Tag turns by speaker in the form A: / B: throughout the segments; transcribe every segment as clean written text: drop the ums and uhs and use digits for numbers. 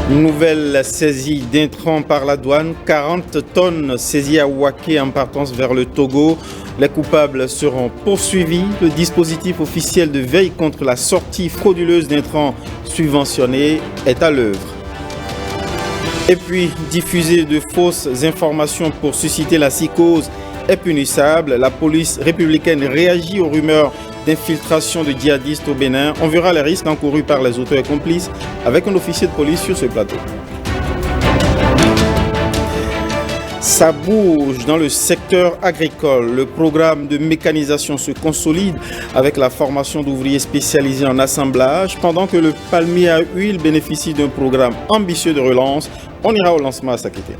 A: Nouvelle saisie d'intrants par la douane, 40 tonnes saisies à Ouaké en partance vers le Togo. Les coupables seront poursuivis. Le dispositif officiel de veille contre la sortie frauduleuse d'intrants subventionnés est à l'œuvre. Et puis, diffuser de fausses informations pour susciter la psychose est punissable. La police républicaine réagit aux rumeurs d'infiltration de djihadistes au Bénin. On verra les risques encourus par les auteurs et complices avec un officier de police sur ce plateau. Ça bouge dans le secteur agricole. Le programme de mécanisation se consolide avec la formation d'ouvriers spécialisés en assemblage. Pendant que le palmier à huile bénéficie d'un programme ambitieux de relance, on ira au lancement à Sakété.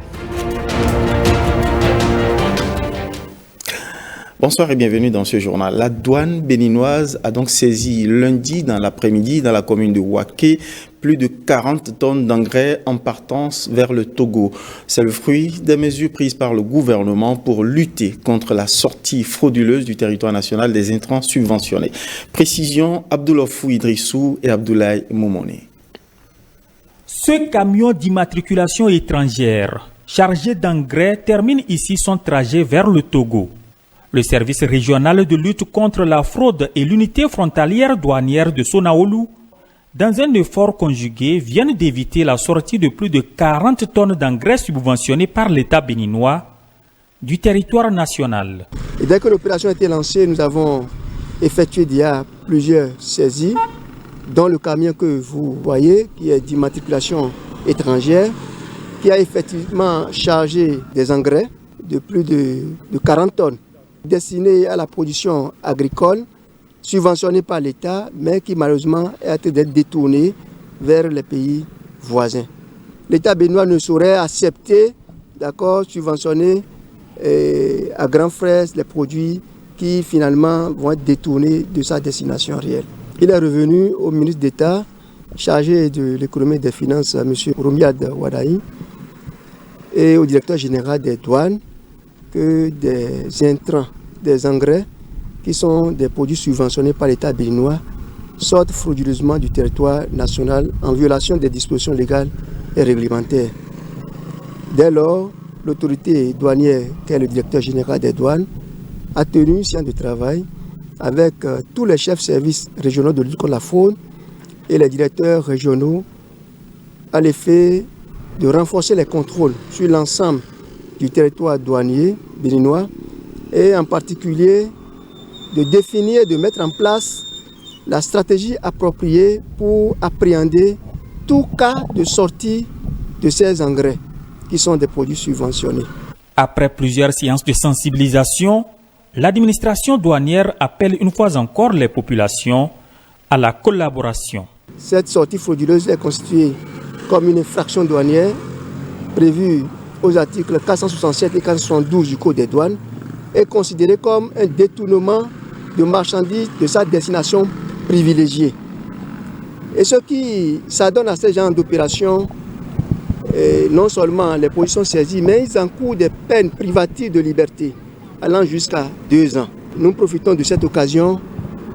A: Bonsoir et bienvenue dans ce journal. La douane béninoise a donc saisi lundi dans l'après-midi dans la commune de Ouaké plus de 40 tonnes d'engrais en partance vers le Togo. C'est le fruit des mesures prises par le gouvernement pour lutter contre la sortie frauduleuse du territoire national des intrants subventionnés. Précision, Abdoulofou Idrissou et Abdoulaye Momone.
B: Ce camion d'immatriculation étrangère chargé d'engrais termine ici son trajet vers le Togo. Le service régional de lutte contre la fraude et l'unité frontalière douanière de Sonaolu, dans un effort conjugué, viennent d'éviter la sortie de plus de 40 tonnes d'engrais subventionnés par l'État béninois du territoire national.
C: Et dès que l'opération a été lancée, nous avons effectué déjà plusieurs saisies, dont le camion que vous voyez, qui est d'immatriculation étrangère, qui a effectivement chargé des engrais de plus de 40 tonnes. Destiné à la production agricole, subventionné par l'État, mais qui malheureusement est en train d'être détourné vers les pays voisins. L'État béninois ne saurait accepter, subventionner à grands frais les produits qui finalement vont être détournés de sa destination réelle. Il est revenu au ministre d'État chargé de l'économie et des finances, M. Romiad Wadaï, et au directeur général des douanes, que des intrants, des engrais, qui sont des produits subventionnés par l'État béninois, sortent frauduleusement du territoire national en violation des dispositions légales et réglementaires. Dès lors, l'autorité douanière, qui est le directeur général des douanes, a tenu une séance de travail avec tous les chefs services régionaux de lutte contre la fraude et les directeurs régionaux à l'effet de renforcer les contrôles sur l'ensemble du territoire douanier béninois et en particulier de définir et de mettre en place la stratégie appropriée pour appréhender tout cas de sortie de ces engrais qui sont des produits subventionnés.
B: Après plusieurs séances de sensibilisation, l'administration douanière appelle une fois encore les populations à la collaboration.
C: Cette sortie frauduleuse est constituée comme une infraction douanière prévue aux articles 467 et 472 du Code des douanes est considéré comme un détournement de marchandises de sa destination privilégiée. Et ce qui s'adonne à ce genre d'opération, non seulement les produits sont saisis, mais ils encourent des peines privatives de liberté allant jusqu'à 2 ans. Nous profitons de cette occasion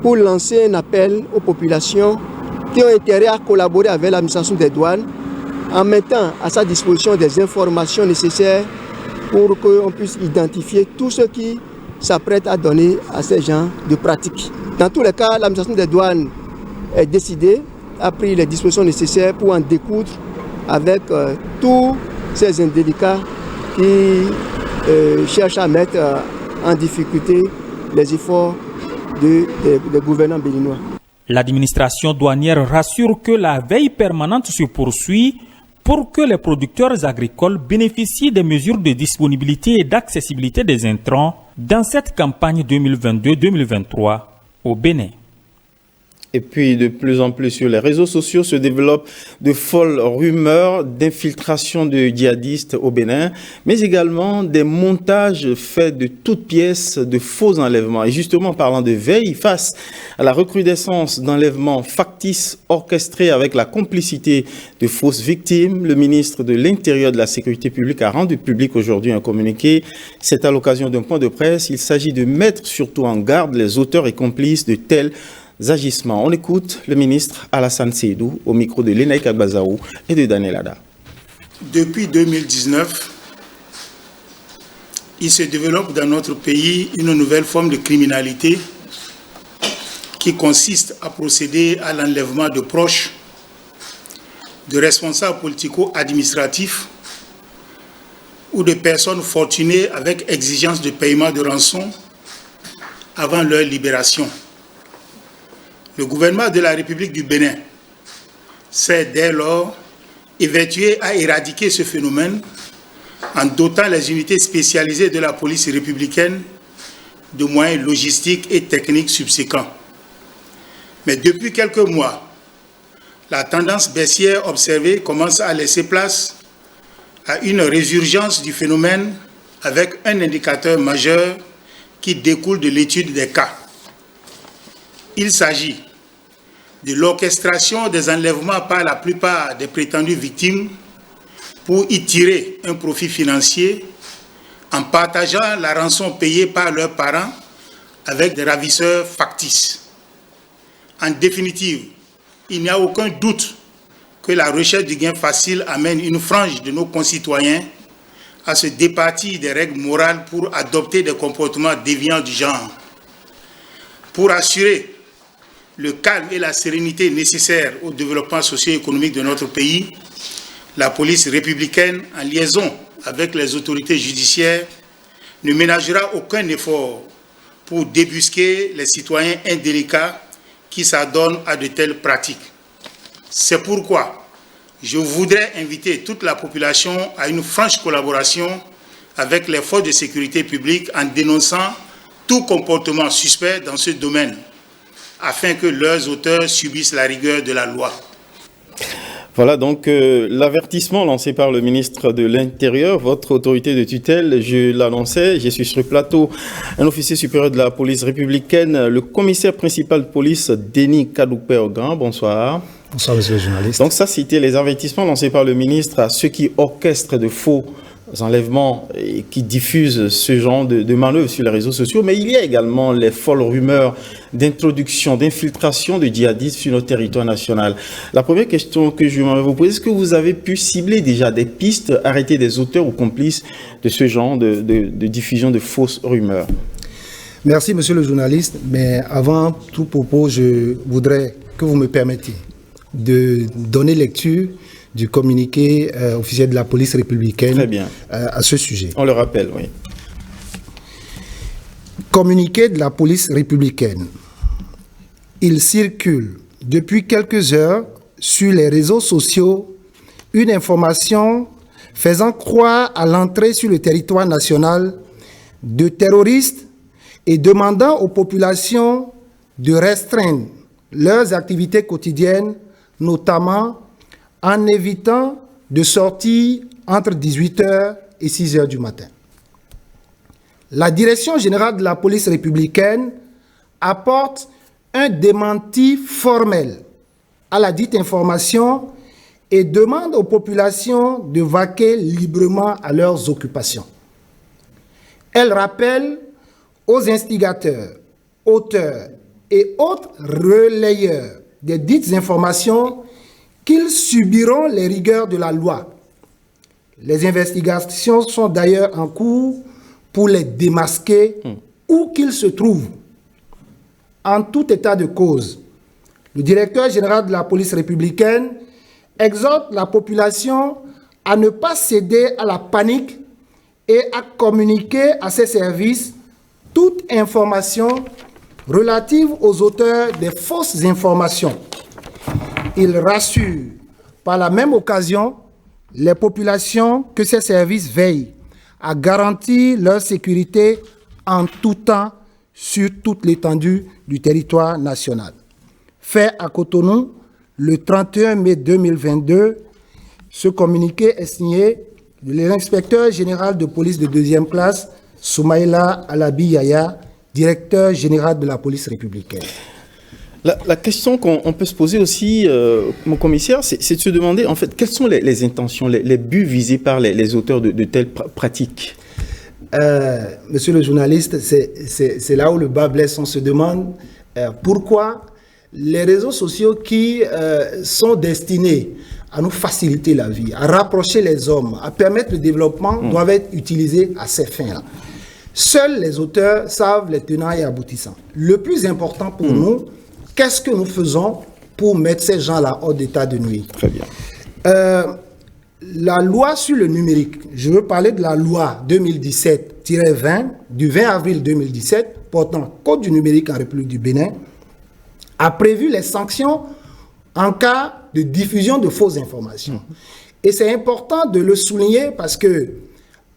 C: pour lancer un appel aux populations qui ont intérêt à collaborer avec l'administration des douanes en mettant à sa disposition des informations nécessaires pour qu'on puisse identifier tout ce qui s'apprête à donner à ces gens de pratiques. Dans tous les cas, l'administration des douanes est décidée, a pris les dispositions nécessaires pour en découdre avec tous ces indélicats qui cherchent à mettre en difficulté les efforts des gouvernants béninois.
B: L'administration douanière rassure que la veille permanente se poursuit pour que les producteurs agricoles bénéficient des mesures de disponibilité et d'accessibilité des intrants dans cette campagne 2022-2023 au Bénin.
A: Et puis, de plus en plus sur les réseaux sociaux se développent de folles rumeurs d'infiltration de djihadistes au Bénin, mais également des montages faits de toutes pièces de faux enlèvements. Et justement, parlant de veille, face à la recrudescence d'enlèvements factices orchestrés avec la complicité de fausses victimes, le ministre de l'Intérieur et de la Sécurité publique a rendu public aujourd'hui un communiqué. C'est à l'occasion d'un point de presse. Il s'agit de mettre surtout en garde les auteurs et complices de tels agissements. On écoute le ministre Alassane Seydou au micro de Lénaï Agbazaou et de Daniel Ada.
D: Depuis 2019, il se développe dans notre pays une nouvelle forme de criminalité qui consiste à procéder à l'enlèvement de proches, de responsables politico-administratifs ou de personnes fortunées avec exigence de paiement de rançon avant leur libération. Le gouvernement de la République du Bénin s'est dès lors évertué à éradiquer ce phénomène en dotant les unités spécialisées de la police républicaine de moyens logistiques et techniques subséquents. Mais depuis quelques mois, la tendance baissière observée commence à laisser place à une résurgence du phénomène avec un indicateur majeur qui découle de l'étude des cas. Il s'agit de l'orchestration des enlèvements par la plupart des prétendues victimes pour y tirer un profit financier en partageant la rançon payée par leurs parents avec des ravisseurs factices. En définitive, il n'y a aucun doute que la recherche du gain facile amène une frange de nos concitoyens à se départir des règles morales pour adopter des comportements déviants du genre. Pour assurer le calme et la sérénité nécessaires au développement socio-économique de notre pays, la police républicaine, en liaison avec les autorités judiciaires, ne ménagera aucun effort pour débusquer les citoyens indélicats qui s'adonnent à de telles pratiques. C'est pourquoi je voudrais inviter toute la population à une franche collaboration avec les forces de sécurité publique en dénonçant tout comportement suspect dans ce domaine, afin que leurs auteurs subissent la rigueur de la loi.
A: Voilà donc l'avertissement lancé par le ministre de l'Intérieur, votre autorité de tutelle. Je l'annonçais, je suis sur le plateau, un officier supérieur de la police républicaine, le commissaire principal de police, Denis Kadoupé-Ogan. Bonsoir.
E: Bonsoir, monsieur le journaliste.
A: Donc ça, c'était les avertissements lancés par le ministre à ceux qui orchestrent de faux enlèvements et qui diffusent ce genre de manœuvres sur les réseaux sociaux. Mais il y a également les folles rumeurs d'introduction, d'infiltration de djihadistes sur notre territoire national. La première question que je vais vous poser, est-ce que vous avez pu cibler déjà des pistes, arrêter des auteurs ou complices de ce genre de diffusion de fausses rumeurs?
E: Merci, monsieur le journaliste. Mais avant tout propos, je voudrais que vous me permettiez de donner lecture du communiqué officiel de la police républicaine.
A: Très bien.
E: À ce sujet.
A: On le rappelle, oui.
E: Communiqué de la police républicaine. Il circule depuis quelques heures sur les réseaux sociaux une information faisant croire à l'entrée sur le territoire national de terroristes et demandant aux populations de restreindre leurs activités quotidiennes, notamment en évitant de sortir entre 18h et 6h du matin. La Direction générale de la police républicaine apporte un démenti formel à la dite information et demande aux populations de vaquer librement à leurs occupations. Elle rappelle aux instigateurs, auteurs et autres relayeurs des dites informations qu'ils subiront les rigueurs de la loi. Les investigations sont d'ailleurs en cours pour les démasquer où qu'ils se trouvent. En tout état de cause, le directeur général de la police républicaine exhorte la population à ne pas céder à la panique et à communiquer à ses services toute information relative aux auteurs des fausses informations. Il rassure par la même occasion les populations que ces services veillent à garantir leur sécurité en tout temps sur toute l'étendue du territoire national. Fait à Cotonou, le 31 mai 2022, ce communiqué est signé de l'inspecteur général de police de 2e classe, Soumaïla Alabi Yaya, directeur général de la police républicaine.
A: La question qu'on peut se poser aussi, mon commissaire, c'est de se demander, en fait, quelles sont les intentions, les buts visés par les auteurs de telles pratiques?
E: Monsieur le journaliste, c'est là où le bas blesse. On se demande pourquoi les réseaux sociaux qui sont destinés à nous faciliter la vie, à rapprocher les hommes, à permettre le développement, doivent être utilisés à ces fins-là. Seuls les auteurs savent les tenants et aboutissants. Le plus important pour nous, qu'est-ce que nous faisons pour mettre ces gens-là hors d'état de nuire?
A: Très bien.
E: La loi sur le numérique, je veux parler de la loi 2017-20 du 20 avril 2017 portant Code du numérique en République du Bénin, a prévu les sanctions en cas de diffusion de fausses informations. Et c'est important de le souligner parce que,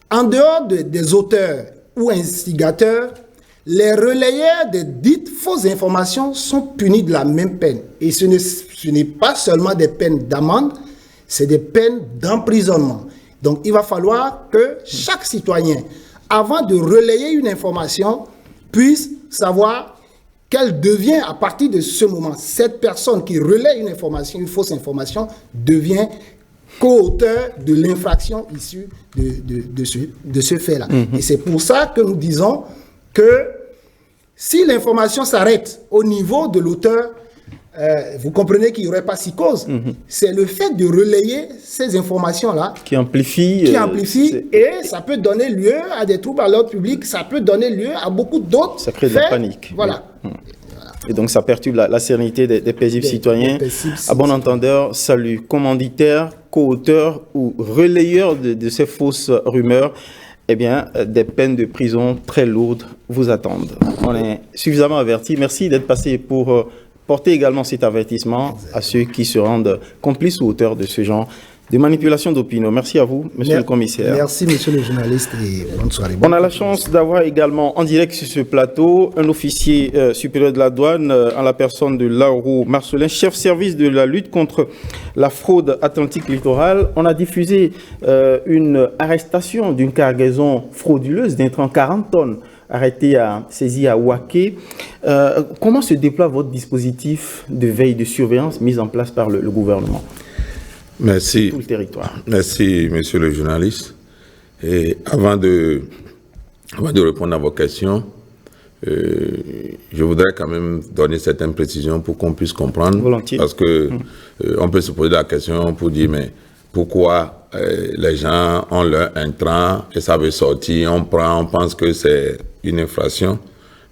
E: en dehors des auteurs ou instigateurs, les relayeurs de dites fausses informations sont punis de la même peine. Et ce n'est pas seulement des peines d'amende, c'est des peines d'emprisonnement. Donc, il va falloir que chaque citoyen, avant de relayer une information, puisse savoir qu'elle devient, à partir de ce moment, cette personne qui relaie une information, une fausse information, devient co-auteur de l'infraction issue de ce fait-là. Et c'est pour ça que nous disons que si l'information s'arrête au niveau de l'auteur, vous comprenez qu'il n'y aurait pas psychose. C'est le fait de relayer ces informations-là
A: qui amplifie,
E: et ça peut donner lieu à des troubles à l'ordre public, ça peut donner lieu à beaucoup d'autres.
A: Ça crée de la panique.
E: Voilà.
A: Et donc ça perturbe la sérénité des paisibles citoyens. À bon entendeur, salut, commanditaire, co-auteur ou relayeur de ces fausses rumeurs, eh bien, des peines de prison très lourdes vous attendent. On est suffisamment avertis. Merci d'être passé pour porter également cet avertissement à ceux qui se rendent complices ou auteurs de ce genre de manipulation d'opinion. Merci à vous, monsieur le commissaire.
E: Merci, monsieur le journaliste, et bonne soirée.
A: On a la chance d'avoir également en direct sur ce plateau un officier supérieur de la douane en la personne de Lauro Marcelin, chef service de la lutte contre la fraude atlantique littorale. On a diffusé une arrestation d'une cargaison frauduleuse d'intrants 40 tonnes saisie à Ouaké. Comment se déploie votre dispositif de veille de surveillance mis en place par le gouvernement?
F: Merci.
A: Tout le territoire.
F: Merci, monsieur le journaliste. Et avant de répondre à vos questions, je voudrais quand même donner certaines précisions pour qu'on puisse comprendre.
A: Volontiers.
F: Parce que on peut se poser la question pour dire, mais pourquoi les gens ont leur intrant et ça veut sortir, on pense que c'est une infraction.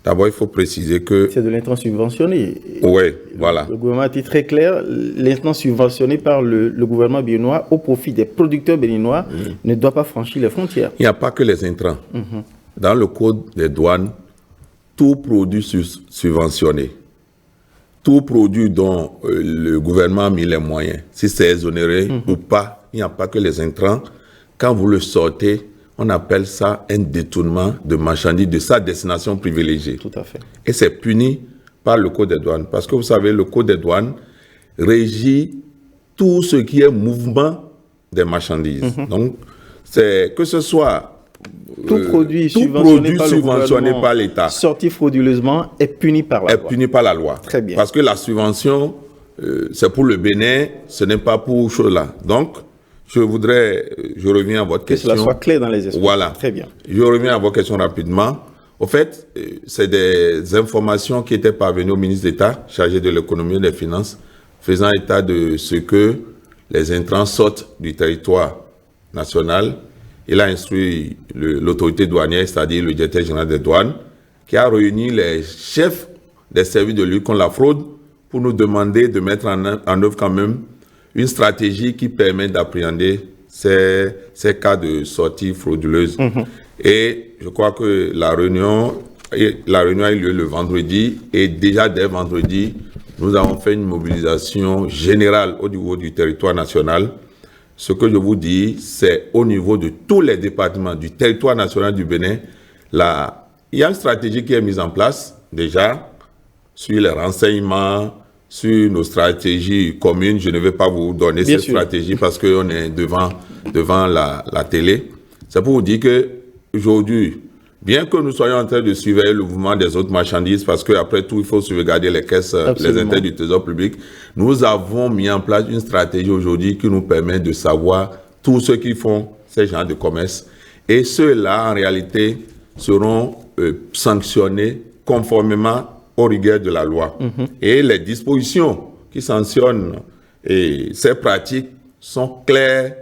F: D'abord, il faut préciser que...
A: C'est de l'intrant subventionné.
F: Oui, voilà.
A: Le gouvernement a été très clair. L'intrant subventionné par le gouvernement béninois au profit des producteurs béninois ne doit pas franchir les frontières.
F: Il n'y a pas que les intrants. Dans le code des douanes, tout produit subventionné, tout produit dont le gouvernement a mis les moyens, si c'est exonéré ou pas, il n'y a pas que les intrants. Quand vous le sortez, on appelle ça un détournement de marchandises de sa destination privilégiée.
A: Tout à fait.
F: Et c'est puni par le Code des douanes. Parce que vous savez, le Code des douanes régit tout ce qui est mouvement des marchandises. Donc, c'est que ce soit
A: tout produit subventionné par l'État, sorti frauduleusement, est puni par la loi.
F: Est puni par la loi.
A: Très bien.
F: Parce que la subvention, c'est pour le Bénin, ce n'est pas pour chose-là. Donc, je reviens à votre question.
A: Que cela soit clair dans les esprits.
F: Voilà.
A: Très bien.
F: Je reviens à votre question rapidement. Au fait, c'est des informations qui étaient parvenues au ministre d'État, chargé de l'économie et des finances, faisant état de ce que les intrants sortent du territoire national. Il a instruit l'autorité douanière, c'est-à-dire le directeur général des douanes, qui a réuni les chefs des services de lutte contre la fraude pour nous demander de mettre en œuvre quand même une stratégie qui permet d'appréhender ces cas de sortie frauduleuse. Et je crois que la réunion a eu lieu le vendredi, et déjà dès vendredi, nous avons fait une mobilisation générale au niveau du territoire national. Ce que je vous dis, c'est au niveau de tous les départements du territoire national du Bénin. Il y a une stratégie qui est mise en place déjà sur les renseignements, sur nos stratégies communes. Je ne vais pas vous donner cette stratégie parce qu'on est devant la télé. C'est pour vous dire qu'aujourd'hui, bien que nous soyons en train de surveiller le mouvement des autres marchandises, parce qu'après tout, il faut sauvegarder les caisses, les intérêts du trésor public, nous avons mis en place une stratégie aujourd'hui qui nous permet de savoir tous ceux qui font ces genres de commerce. Et ceux-là, en réalité, seront sanctionnés conformément aux rigueurs de la loi. Et les dispositions qui sanctionnent ces pratiques sont claires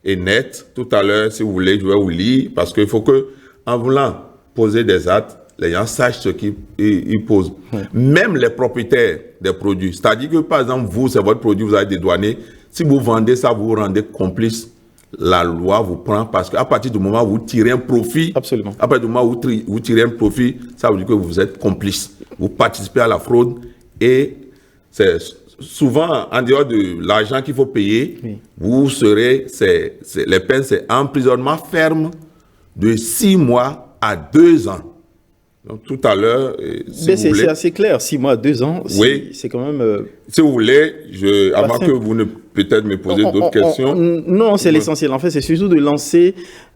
F: et nettes. Tout à l'heure, si vous voulez, je vais vous lire, parce qu'il faut que, en voulant poser des actes, les gens sachent ce qu'ils posent. Même les propriétaires des produits. C'est-à-dire que, par exemple, vous, c'est votre produit, vous avez dédouané. Si vous vendez ça, vous vous rendez complice. La loi vous prend parce qu'à partir du moment où vous tirez un profit,
A: absolument.
F: À partir du moment où vous tirez un profit, ça veut dire que vous êtes complice. Vous participez à la fraude et c'est souvent en dehors de l'argent qu'il faut payer, oui. Vous serez, les peines, c'est emprisonnement ferme de 6 mois à 2 ans. Donc, tout à l'heure,
A: c'est assez clair, 6 mois, 2 ans,
F: oui.
A: C'est quand même...
F: Si vous voulez, avant que vous ne peut-être me posez d'autres questions.
A: Non, c'est l'essentiel. En fait, c'est surtout de lancer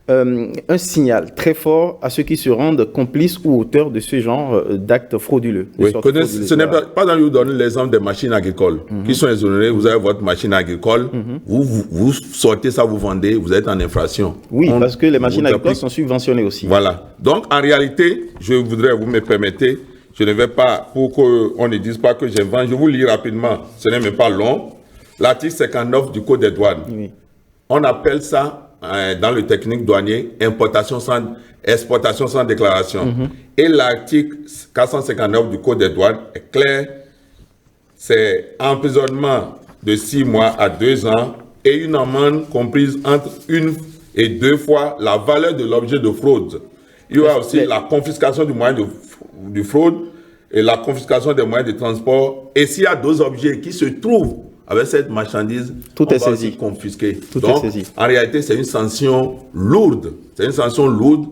A: un signal très fort à ceux qui se rendent complices ou auteurs de ce genre d'actes frauduleux.
F: Oui, ce n'est pas dans vous donner l'exemple des machines agricoles qui sont exonérées. Vous avez votre machine agricole, vous sortez ça, vous vendez, vous êtes en infraction.
A: Oui, parce que les machines agricoles sont subventionnées aussi.
F: Voilà. Donc, en réalité, je voudrais, vous me permettez, je ne vais pas, pour qu'on ne dise pas que j'invente, je vous lis rapidement, ce n'est même pas long. L'article 59 du Code des douanes. Oui. On appelle ça, dans le technique douanier, exportation sans déclaration. Et l'article 459 du Code des douanes est clair. C'est emprisonnement de 6 mois à 2 ans et une amende comprise entre 1 et 2 fois la valeur de l'objet de fraude. Il y aura aussi la confiscation du moyen de fraude et la confiscation des moyens de transport. Et s'il y a d'autres objets qui se trouvent avec cette marchandise,
A: tout est
F: saisi, confisqué.
A: Tout
F: Donc,
A: est saisi.
F: En réalité, c'est une sanction lourde. C'est une sanction lourde.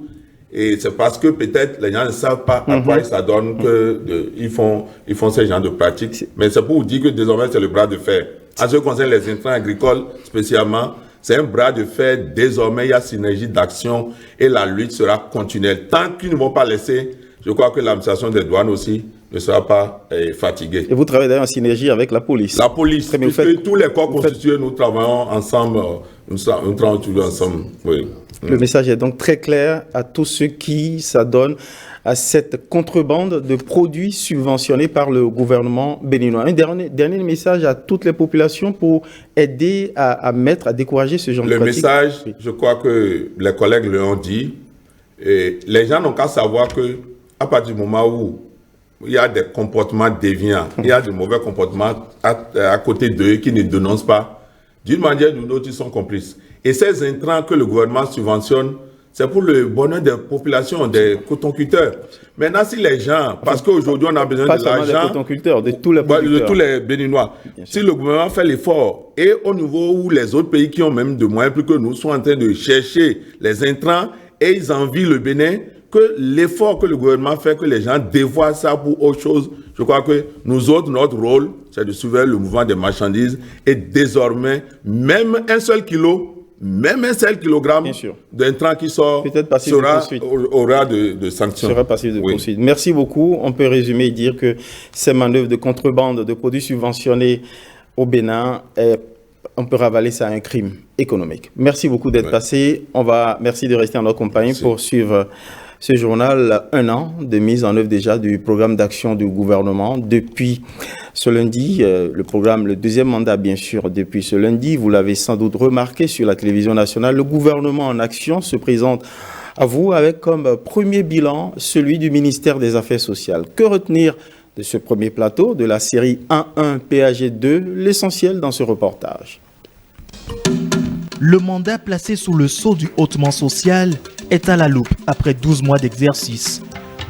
F: Et c'est parce que peut-être les gens ne savent pas à quoi ça donne qu'ils font ces genres de pratiques. Mais c'est pour vous dire que désormais, c'est le bras de fer. En ce qui concerne les intrants agricoles, spécialement, c'est un bras de fer. Désormais, il y a synergie d'action et la lutte sera continuelle. Tant qu'ils ne vont pas laisser, je crois que l'administration des douanes aussi ne sera pas fatiguée.
A: Et vous travaillez d'ailleurs en synergie avec la police.
F: La police, puisque tous les corps constitués, nous travaillons ensemble, nous travaillons toujours ensemble. Oui.
A: Le message est donc très clair à tous ceux qui s'adonnent à cette contrebande de produits subventionnés par le gouvernement béninois. Un dernier message à toutes les populations pour aider à décourager ce genre de pratiques.
F: Le message, je crois que les collègues l'ont dit, et les gens n'ont qu'à savoir que à partir du moment où il y a des comportements déviants, il y a de mauvais comportements à côté d'eux qui ne dénoncent pas, d'une manière ou d'une autre, ils sont complices. Et ces intrants que le gouvernement subventionne, c'est pour le bonheur des populations, des cotonculteurs. Maintenant, si les gens, parce qu'aujourd'hui, on a besoin de l'argent...
A: Pas des cotonculteurs, de tous les producteurs.
F: De tous les Béninois. Si le gouvernement fait l'effort, et au niveau où les autres pays qui ont même de moyens plus que nous sont en train de chercher les intrants, et ils envient le Bénin, que l'effort que le gouvernement fait, que les gens dévoient ça pour autre chose, je crois que nous autres, notre rôle, c'est de surveiller le mouvement des marchandises, et désormais, même un seul kilogramme d'intrant qui sort aura de sanctions.
A: Sera passif de poursuite. Merci beaucoup. On peut résumer et dire que ces manœuvres de contrebande de produits subventionnés au Bénin, on peut ravaler ça à un crime économique. Merci beaucoup d'être passé. Merci de rester en notre compagnie pour suivre ce journal, 1 an de mise en œuvre déjà du programme d'action du gouvernement. Depuis ce lundi, le deuxième mandat bien sûr, depuis ce lundi, vous l'avez sans doute remarqué sur la télévision nationale, le gouvernement en action se présente à vous avec comme premier bilan celui du ministère des Affaires sociales. Que retenir de ce premier plateau de la série 1-1 PAG2, l'essentiel dans ce reportage.
G: Le mandat placé sous le sceau du hautement social est à la loupe après 12 mois d'exercice.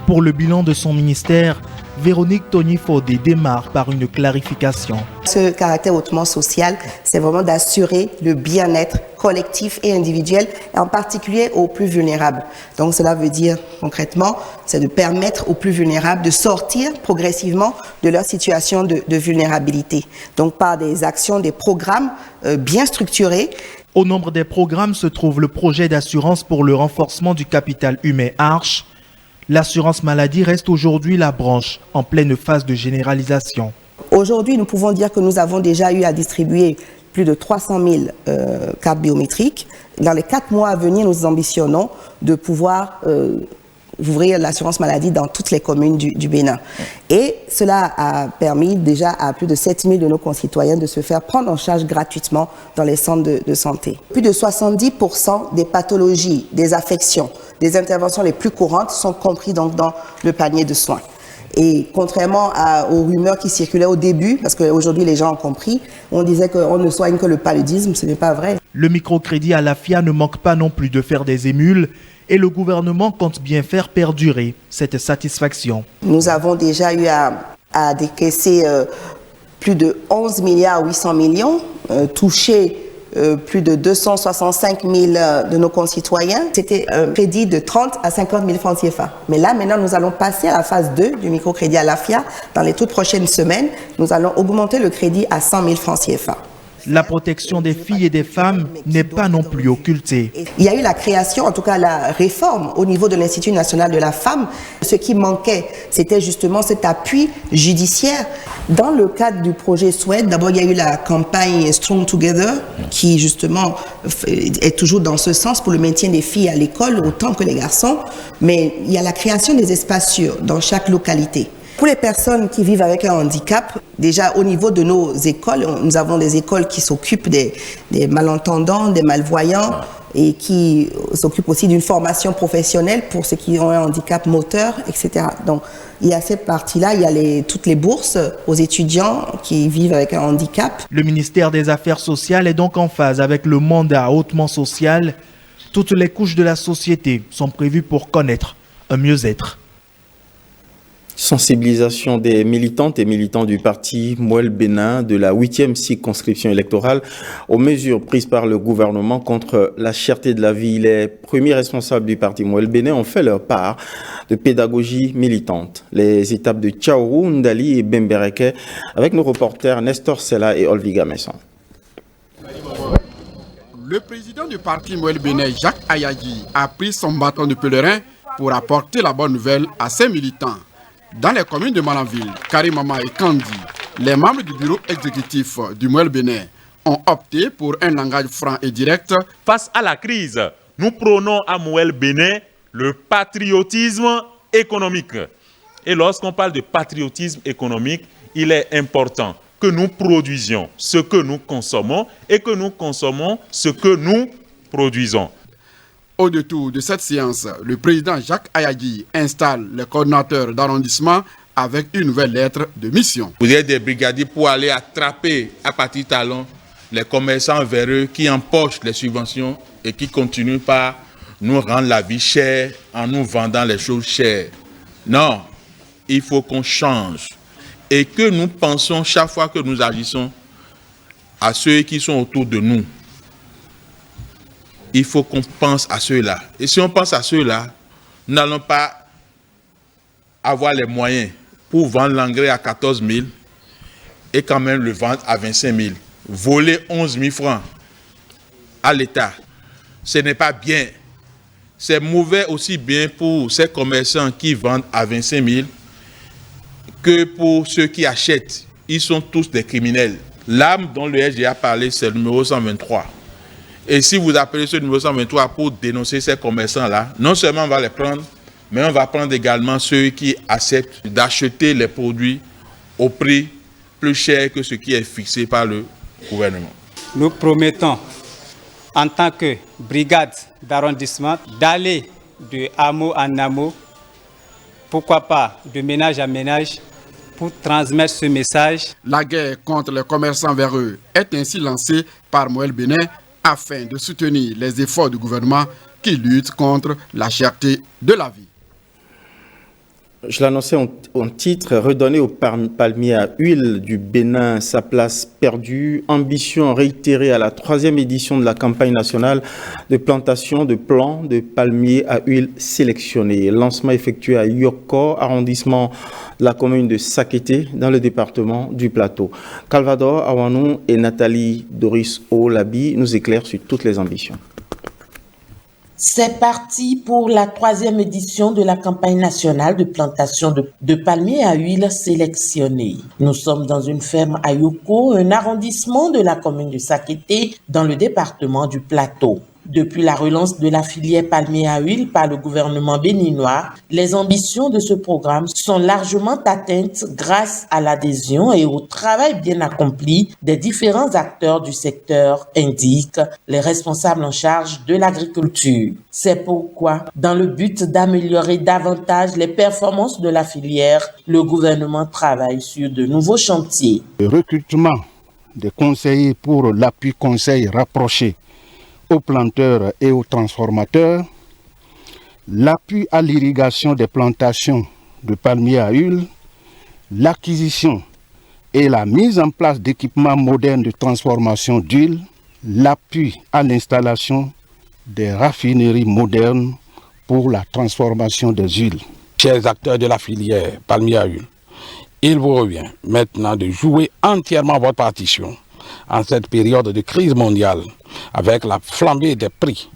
G: Pour le bilan de son ministère, Véronique Tony-Fodé démarre par une clarification.
H: Ce caractère hautement social, c'est vraiment d'assurer le bien-être collectif et individuel, et en particulier aux plus vulnérables. Donc cela veut dire concrètement, c'est de permettre aux plus vulnérables de sortir progressivement de leur situation de vulnérabilité. Donc par des actions, des programmes bien structurés.
G: Au nombre des programmes se trouve le projet d'assurance pour le renforcement du capital humain Arche. L'assurance maladie reste aujourd'hui la branche en pleine phase de généralisation.
H: Aujourd'hui, nous pouvons dire que nous avons déjà eu à distribuer plus de 300 000 cartes biométriques. Dans les 4 mois à venir, nous ambitionnons de pouvoir ouvrir l'assurance maladie dans toutes les communes du Bénin. Et cela a permis déjà à plus de 7000 de nos concitoyens de se faire prendre en charge gratuitement dans les centres de santé. Plus de 70% des pathologies, des affections, des interventions les plus courantes sont comprises donc dans le panier de soins. Et contrairement aux rumeurs qui circulaient au début, parce qu'aujourd'hui les gens ont compris, on disait qu'on ne soigne que le paludisme, ce n'est pas vrai.
G: Le microcrédit à l'AFIA ne manque pas non plus de faire des émules et le gouvernement compte bien faire perdurer cette satisfaction.
H: Nous avons déjà eu à décaisser plus de 11 milliards 800 millions, toucher plus de 265 000 de nos concitoyens. C'était un crédit de 30 à 50 000 francs CFA. Mais là, maintenant, nous allons passer à la phase 2 du microcrédit à l'AFIA. Dans les toutes prochaines semaines, nous allons augmenter le crédit à 100 000 francs CFA.
G: La protection des filles et des femmes n'est pas non plus occultée.
H: Il y a eu la création, en tout cas la réforme au niveau de l'Institut national de la femme. Ce qui manquait, c'était justement cet appui judiciaire. Dans le cadre du projet SWED, d'abord il y a eu la campagne Strong Together qui justement est toujours dans ce sens pour le maintien des filles à l'école autant que les garçons. Mais il y a la création des espaces sûrs dans chaque localité. Pour les personnes qui vivent avec un handicap, déjà au niveau de nos écoles, nous avons des écoles qui s'occupent des malentendants, des malvoyants et qui s'occupent aussi d'une formation professionnelle pour ceux qui ont un handicap moteur, etc. Donc il y a cette partie-là, il y a toutes les bourses aux étudiants qui vivent avec un handicap.
G: Le ministère des Affaires sociales est donc en phase avec le mandat hautement social. Toutes les couches de la société sont prévues pour connaître un mieux-être.
A: Sensibilisation des militantes et militants du parti Mouel Bénin de la 8e circonscription électorale aux mesures prises par le gouvernement contre la cherté de la vie. Les premiers responsables du parti Mouel Bénin ont fait leur part de pédagogie militante. Les étapes de Tchaourou, Ndali et Bembereke avec nos reporters Nestor Sella et Olviga Messon.
I: Le président du parti Mouel Bénin, Jacques Ayagi, a pris son bâton de pèlerin pour apporter la bonne nouvelle à ses militants. Dans les communes de Malanville, Karimama et Kandi, les membres du bureau exécutif du Mouel Bénin ont opté pour un langage franc et direct.
J: Face à la crise, nous prônons à Mouel Bénin le patriotisme économique. Et lorsqu'on parle de patriotisme économique, il est important que nous produisions ce que nous consommons et que nous consommons ce que nous produisons.
I: Au détour de cette séance, le président Jacques Ayagi installe les coordinateurs d'arrondissement avec une nouvelle lettre de mission.
F: Vous êtes des brigadiers pour aller attraper à partir de talons les commerçants véreux qui empochent les subventions et qui continuent par nous rendre la vie chère en nous vendant les choses chères. Non, il faut qu'on change et que nous pensons chaque fois que nous agissons à ceux qui sont autour de nous. Il faut qu'on pense à ceux-là. Et si on pense à ceux-là, nous n'allons pas avoir les moyens pour vendre l'engrais à 14 000 et quand même le vendre à 25 000. Voler 11 000 francs à l'État, ce n'est pas bien. C'est mauvais aussi bien pour ces commerçants qui vendent à 25 000 que pour ceux qui achètent. Ils sont tous des criminels. L'arme dont le SG a parlé, c'est le numéro 123. Et si vous appelez ce numéro 123 pour dénoncer ces commerçants-là, non seulement on va les prendre, mais on va prendre également ceux qui acceptent d'acheter les produits au prix plus cher que ce qui est fixé par le gouvernement.
K: Nous promettons, en tant que brigade d'arrondissement, d'aller de hameau en hameau, pourquoi pas de ménage à ménage, pour transmettre ce message.
I: La guerre contre les commerçants véreux est ainsi lancée par Mouel Bénin afin de soutenir les efforts du gouvernement qui lutte contre la cherté de la vie.
A: Je l'annonçais en titre, redonner au palmier à huile du Bénin sa place perdue. Ambition réitérée à la 3e édition de la campagne nationale de plantation de plants de palmiers à huile sélectionnés. Lancement effectué à Yoko, arrondissement de la commune de Sakété, dans le département du Plateau. Calvador Awanou et Nathalie Doris Olabi nous éclairent sur toutes les ambitions.
L: C'est parti pour la 3e édition de la campagne nationale de plantation de palmiers à huile sélectionnés. Nous sommes dans une ferme à Yoko, un arrondissement de la commune de Sakété, dans le département du Plateau. Depuis la relance de la filière palmier à huile par le gouvernement béninois, les ambitions de ce programme sont largement atteintes grâce à l'adhésion et au travail bien accompli des différents acteurs du secteur, indiquent les responsables en charge de l'agriculture. C'est pourquoi, dans le but d'améliorer davantage les performances de la filière, le gouvernement travaille sur de nouveaux chantiers.
M: Le recrutement des conseillers pour l'appui conseil rapproché aux planteurs et aux transformateurs, l'appui à l'irrigation des plantations de palmiers à huile, l'acquisition et la mise en place d'équipements modernes de transformation d'huile, l'appui à l'installation des raffineries modernes pour la transformation des huiles.
N: Chers acteurs de la filière palmier à huile, il vous revient maintenant de jouer entièrement votre partition en cette période de crise mondiale avec la flambée des prix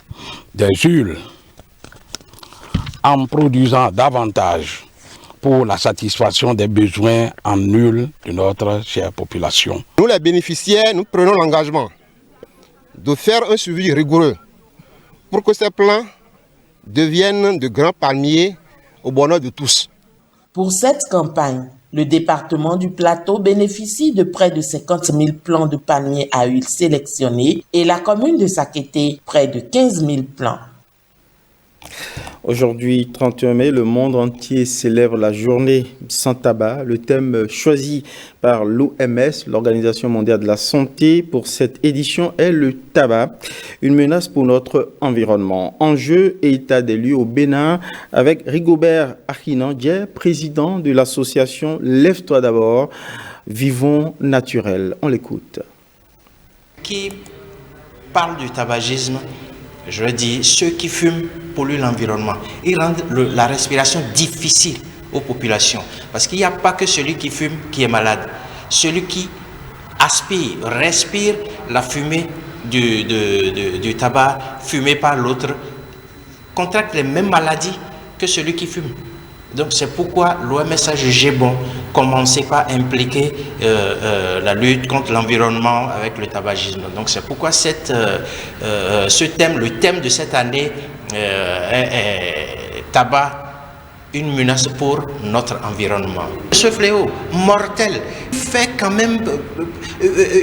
N: des huiles en produisant davantage pour la satisfaction des besoins en huile de notre chère population.
O: Nous les bénéficiaires, nous prenons l'engagement de faire un suivi rigoureux pour que ces plants deviennent de grands palmiers au bonheur de tous.
L: Pour cette campagne, le département du Plateau bénéficie de près de 50 000 plants de palmiers à huile sélectionnés et la commune de Sakété près de 15 000 plants.
A: Aujourd'hui, 31 mai, le monde entier célèbre la journée sans tabac. Le thème choisi par l'OMS, l'Organisation mondiale de la santé, pour cette édition est le tabac, une menace pour notre environnement. Enjeu et état des lieux au Bénin avec Rigobert Akinandje, président de l'association Lève-toi d'abord, Vivons naturel. On l'écoute.
P: Qui parle du tabagisme, je dis, ceux qui fument polluent l'environnement. Ils rendent la respiration difficile aux populations. Parce qu'il n'y a pas que celui qui fume qui est malade. Celui qui aspire, respire la fumée du tabac fumé par l'autre contracte les mêmes maladies que celui qui fume. Donc c'est pourquoi l'OMS a jugé bon commencer par impliquer la lutte contre l'environnement avec le tabagisme. Donc c'est pourquoi ce thème, le thème de cette année est tabac, une menace pour notre environnement. Ce fléau mortel fait quand même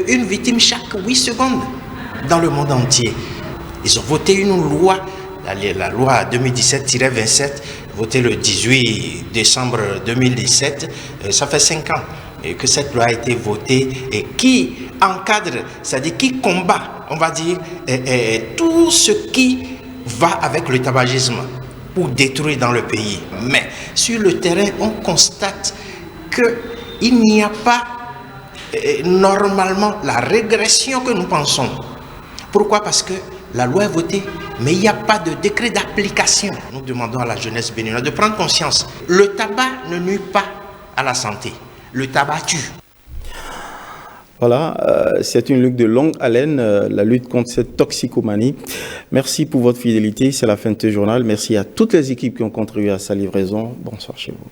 P: une victime chaque 8 secondes dans le monde entier. Ils ont voté une loi, la loi 2017-27, votée le 18 décembre 2017, ça fait 5 ans que cette loi a été votée et qui encadre, c'est-à-dire qui combat, on va dire, tout ce qui va avec le tabagisme pour détruire dans le pays. Mais sur le terrain, on constate qu'il n'y a pas normalement la régression que nous pensons. Pourquoi? Parce que la loi est votée, mais il n'y a pas de décret d'application. Nous demandons à la jeunesse béninoise de prendre conscience. Le tabac ne nuit pas à la santé. Le tabac tue.
A: Voilà, c'est une lutte de longue haleine, la lutte contre cette toxicomanie. Merci pour votre fidélité. C'est la fin de ce journal. Merci à toutes les équipes qui ont contribué à sa livraison. Bonsoir chez vous.